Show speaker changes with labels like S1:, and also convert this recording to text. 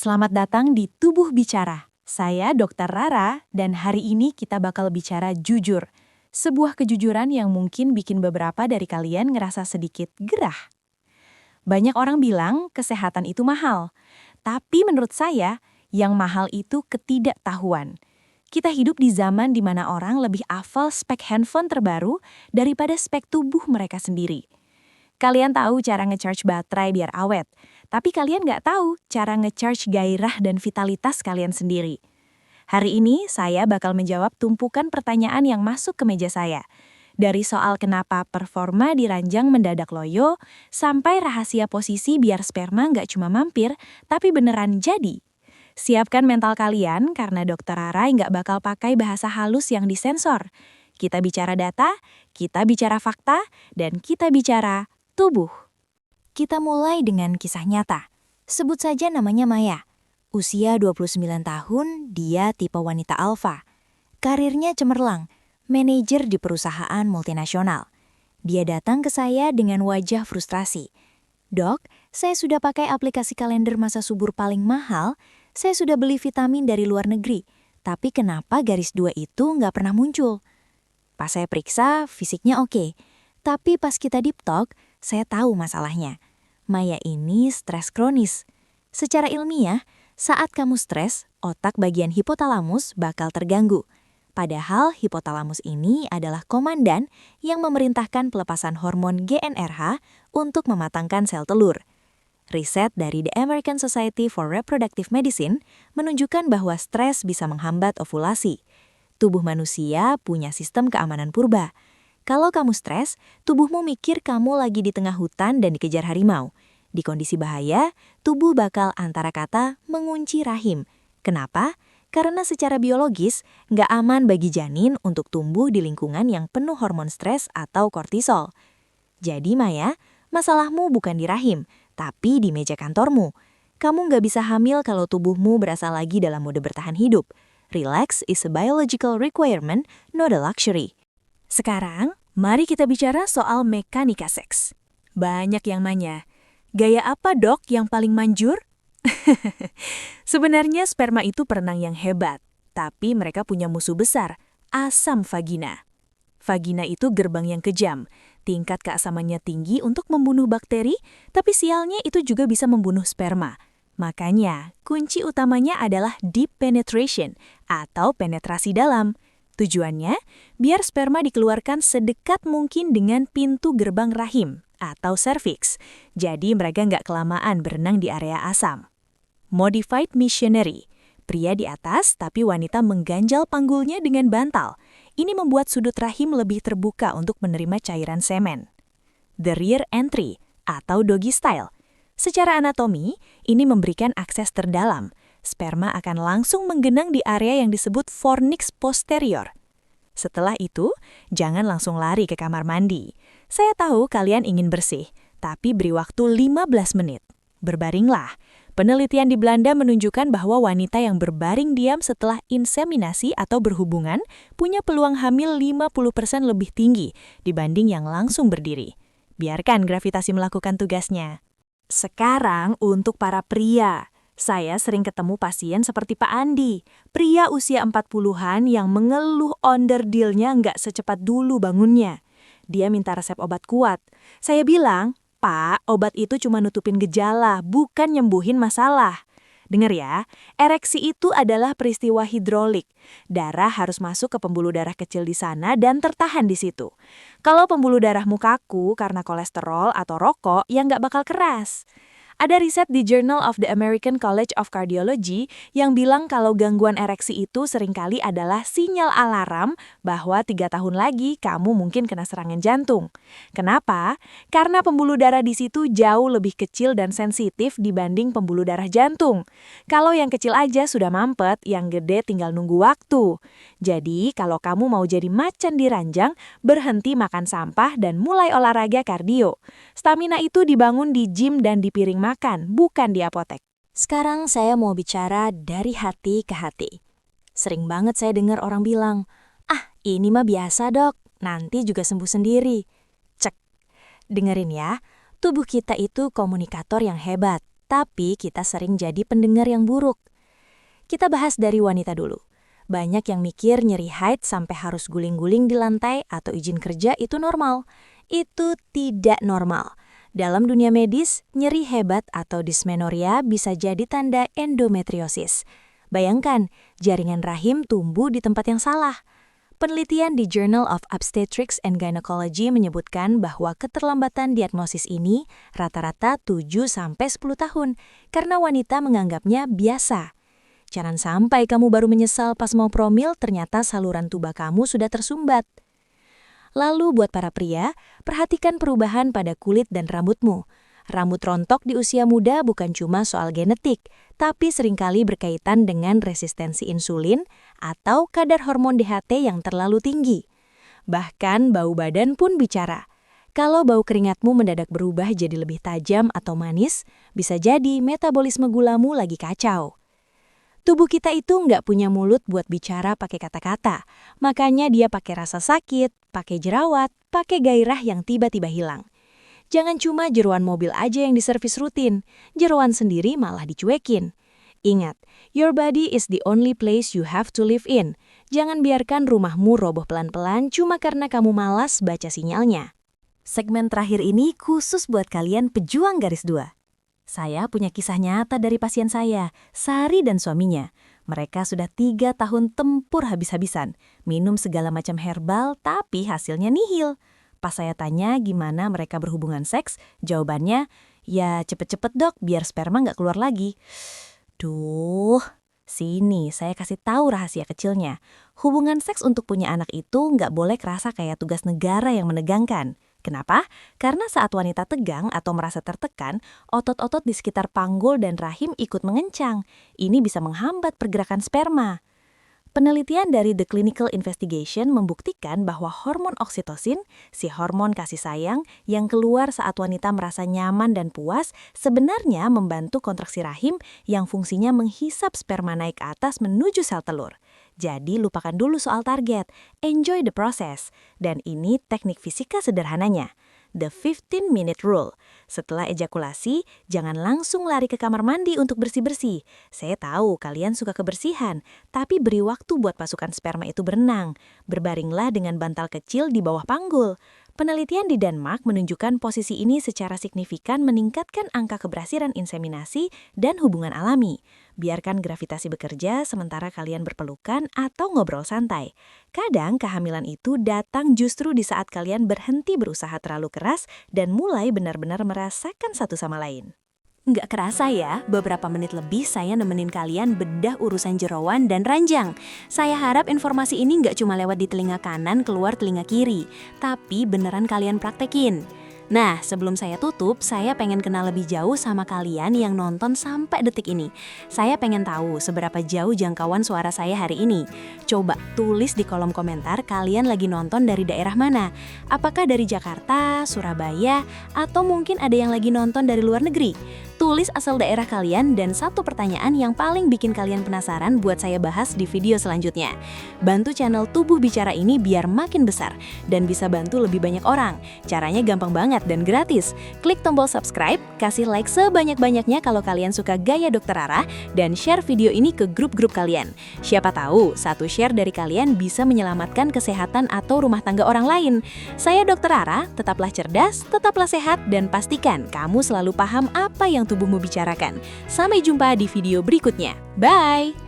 S1: Selamat datang di Tubuh Bicara. Saya Dr. Rara dan hari ini kita bakal bicara jujur. Sebuah kejujuran yang mungkin bikin beberapa dari kalian ngerasa sedikit gerah. Banyak orang bilang kesehatan itu mahal. Tapi menurut saya, yang mahal itu ketidaktahuan. Kita hidup di zaman di mana orang lebih hafal spek handphone terbaru daripada spek tubuh mereka sendiri. Kalian tahu cara nge-charge baterai biar awet, tapi kalian nggak tahu cara nge-charge gairah dan vitalitas kalian sendiri. Hari ini saya bakal menjawab tumpukan pertanyaan yang masuk ke meja saya. Dari soal kenapa performa di ranjang mendadak loyo, sampai rahasia posisi biar sperma nggak cuma mampir, tapi beneran jadi. Siapkan mental kalian karena Dr. Rarai nggak bakal pakai bahasa halus yang disensor. Kita bicara data, kita bicara fakta, dan kita bicara tubuh. Kita mulai dengan kisah nyata. Sebut saja namanya Maya. Usia 29 tahun, dia tipe wanita alfa. Karirnya cemerlang, manajer di perusahaan multinasional. Dia datang ke saya dengan wajah frustrasi. Dok, saya sudah pakai aplikasi kalender masa subur paling mahal, saya sudah beli vitamin dari luar negeri, tapi kenapa garis 2 itu nggak pernah muncul? Pas saya periksa, fisiknya oke. Tapi pas kita deep talk, saya tahu masalahnya. Maya ini stres kronis. Secara ilmiah, saat kamu stres, otak bagian hipotalamus bakal terganggu. Padahal hipotalamus ini adalah komandan yang memerintahkan pelepasan hormon GnRH untuk mematangkan sel telur. Riset dari The American Society for Reproductive Medicine menunjukkan bahwa stres bisa menghambat ovulasi. Tubuh manusia punya sistem keamanan purba. Kalau kamu stres, tubuhmu mikir kamu lagi di tengah hutan dan dikejar harimau. Di kondisi bahaya, tubuh bakal antara kata mengunci rahim. Kenapa? Karena secara biologis, nggak aman bagi janin untuk tumbuh di lingkungan yang penuh hormon stres atau kortisol. Jadi Maya, masalahmu bukan di rahim, tapi di meja kantormu. Kamu nggak bisa hamil kalau tubuhmu berasa lagi dalam mode bertahan hidup. Relax is a biological requirement, not a luxury. Sekarang, mari kita bicara soal mekanika seks. Banyak yang nanya, gaya apa dok yang paling manjur? Sebenarnya sperma itu perenang yang hebat, tapi mereka punya musuh besar, asam vagina. Vagina itu gerbang yang kejam, tingkat keasamannya tinggi untuk membunuh bakteri, tapi sialnya itu juga bisa membunuh sperma. Makanya, kunci utamanya adalah deep penetration atau penetrasi dalam. Tujuannya, biar sperma dikeluarkan sedekat mungkin dengan pintu gerbang rahim atau serviks. Jadi mereka nggak kelamaan berenang di area asam. Modified missionary. Pria di atas tapi wanita mengganjal panggulnya dengan bantal. Ini membuat sudut rahim lebih terbuka untuk menerima cairan semen. The rear entry atau doggy style. Secara anatomi, ini memberikan akses terdalam. Sperma akan langsung menggenang di area yang disebut fornix posterior. Setelah itu, jangan langsung lari ke kamar mandi. Saya tahu kalian ingin bersih, tapi beri waktu 15 menit. Berbaringlah. Penelitian di Belanda menunjukkan bahwa wanita yang berbaring diam setelah inseminasi atau berhubungan punya peluang hamil 50% lebih tinggi dibanding yang langsung berdiri. Biarkan gravitasi melakukan tugasnya. Sekarang untuk para pria. Saya sering ketemu pasien seperti Pak Andi, pria usia 40-an yang mengeluh onderdilnya nggak secepat dulu bangunnya. Dia minta resep obat kuat. Saya bilang, Pak, obat itu cuma nutupin gejala, bukan nyembuhin masalah. Dengar ya, ereksi itu adalah peristiwa hidrolik. Darah harus masuk ke pembuluh darah kecil di sana dan tertahan di situ. Kalau pembuluh darahmu kaku karena kolesterol atau rokok, ya nggak bakal keras. Ada riset di Journal of the American College of Cardiology yang bilang kalau gangguan ereksi itu seringkali adalah sinyal alarm bahwa 3 tahun lagi kamu mungkin kena serangan jantung. Kenapa? Karena pembuluh darah di situ jauh lebih kecil dan sensitif dibanding pembuluh darah jantung. Kalau yang kecil aja sudah mampet, yang gede tinggal nunggu waktu. Jadi, kalau kamu mau jadi macan di ranjang, berhenti makan sampah dan mulai olahraga kardio. Stamina itu dibangun di gym dan di piring makan, bukan di apotek. Sekarang saya mau bicara dari hati ke hati. Sering banget saya dengar orang bilang, ini mah biasa dok, nanti juga sembuh sendiri. Cek, dengerin ya, tubuh kita itu komunikator yang hebat. tapi kita sering jadi pendengar yang buruk. Kita bahas dari wanita dulu. Banyak yang mikir nyeri haid sampai harus guling-guling di lantai atau izin kerja itu normal. Itu tidak normal. Dalam dunia medis, nyeri hebat atau dysmenorrhea bisa jadi tanda endometriosis. Bayangkan, jaringan rahim tumbuh di tempat yang salah. Penelitian di Journal of Obstetrics and Gynecology menyebutkan bahwa keterlambatan diagnosis ini rata-rata 7-10 tahun karena wanita menganggapnya biasa. Jangan sampai kamu baru menyesal pas mau promil ternyata saluran tuba kamu sudah tersumbat. Lalu buat para pria, perhatikan perubahan pada kulit dan rambutmu. Rambut rontok di usia muda bukan cuma soal genetik, tapi seringkali berkaitan dengan resistensi insulin atau kadar hormon DHT yang terlalu tinggi. Bahkan bau badan pun bicara. Kalau bau keringatmu mendadak berubah jadi lebih tajam atau manis, bisa jadi metabolisme gulamu lagi kacau. Tubuh kita itu nggak punya mulut buat bicara pakai kata-kata, makanya dia pakai rasa sakit, pakai jerawat, pakai gairah yang tiba-tiba hilang. Jangan cuma jeroan mobil aja yang diservis rutin, jeroan sendiri malah dicuekin. Ingat, your body is the only place you have to live in. Jangan biarkan rumahmu roboh pelan-pelan cuma karena kamu malas baca sinyalnya. Segmen terakhir ini khusus buat kalian pejuang garis 2. Saya punya kisah nyata dari pasien saya, Sari dan suaminya. Mereka sudah 3 tahun tempur habis-habisan, minum segala macam herbal tapi hasilnya nihil. Pas saya tanya gimana mereka berhubungan seks, jawabannya, ya cepet-cepet dok biar sperma nggak keluar lagi. Duh, sini saya kasih tahu rahasia kecilnya. Hubungan seks untuk punya anak itu nggak boleh kerasa kayak tugas negara yang menegangkan. Kenapa? Karena saat wanita tegang atau merasa tertekan, otot-otot di sekitar panggul dan rahim ikut mengencang. Ini bisa menghambat pergerakan sperma. Penelitian dari The Clinical Investigation membuktikan bahwa hormon oksitosin, si hormon kasih sayang yang keluar saat wanita merasa nyaman dan puas, sebenarnya membantu kontraksi rahim yang fungsinya menghisap sperma naik ke atas menuju sel telur. Jadi lupakan dulu soal target, enjoy the process. Dan ini teknik fisika sederhananya. The 15-minute rule. Setelah ejakulasi, jangan langsung lari ke kamar mandi untuk bersih-bersih. Saya tahu kalian suka kebersihan, tapi beri waktu buat pasukan sperma itu berenang. Berbaringlah dengan bantal kecil di bawah panggul. Penelitian di Denmark menunjukkan posisi ini secara signifikan meningkatkan angka keberhasilan inseminasi dan hubungan alami. Biarkan gravitasi bekerja sementara kalian berpelukan atau ngobrol santai. Kadang kehamilan itu datang justru di saat kalian berhenti berusaha terlalu keras dan mulai benar-benar merasakan satu sama lain. Nggak kerasa ya, beberapa menit lebih saya nemenin kalian bedah urusan jeroan dan ranjang. Saya harap informasi ini nggak cuma lewat di telinga kanan keluar telinga kiri, tapi beneran kalian praktekin. Nah, sebelum saya tutup, saya pengen kenal lebih jauh sama kalian yang nonton sampai detik ini. Saya pengen tahu seberapa jauh jangkauan suara saya hari ini. Coba tulis di kolom komentar kalian lagi nonton dari daerah mana. Apakah dari Jakarta, Surabaya, atau mungkin ada yang lagi nonton dari luar negeri? Tulis asal daerah kalian dan satu pertanyaan yang paling bikin kalian penasaran buat saya bahas di video selanjutnya. Bantu channel Tubuh Bicara ini biar makin besar dan bisa bantu lebih banyak orang. Caranya gampang banget dan gratis. Klik tombol subscribe, kasih like sebanyak-banyaknya kalau kalian suka gaya Dr. Rara, dan share video ini ke grup-grup kalian. Siapa tahu, satu share dari kalian bisa menyelamatkan kesehatan atau rumah tangga orang lain. Saya Dr. Rara, tetaplah cerdas, tetaplah sehat, dan pastikan kamu selalu paham apa yang tubuhmu bicarakan. Sampai jumpa di video berikutnya. Bye!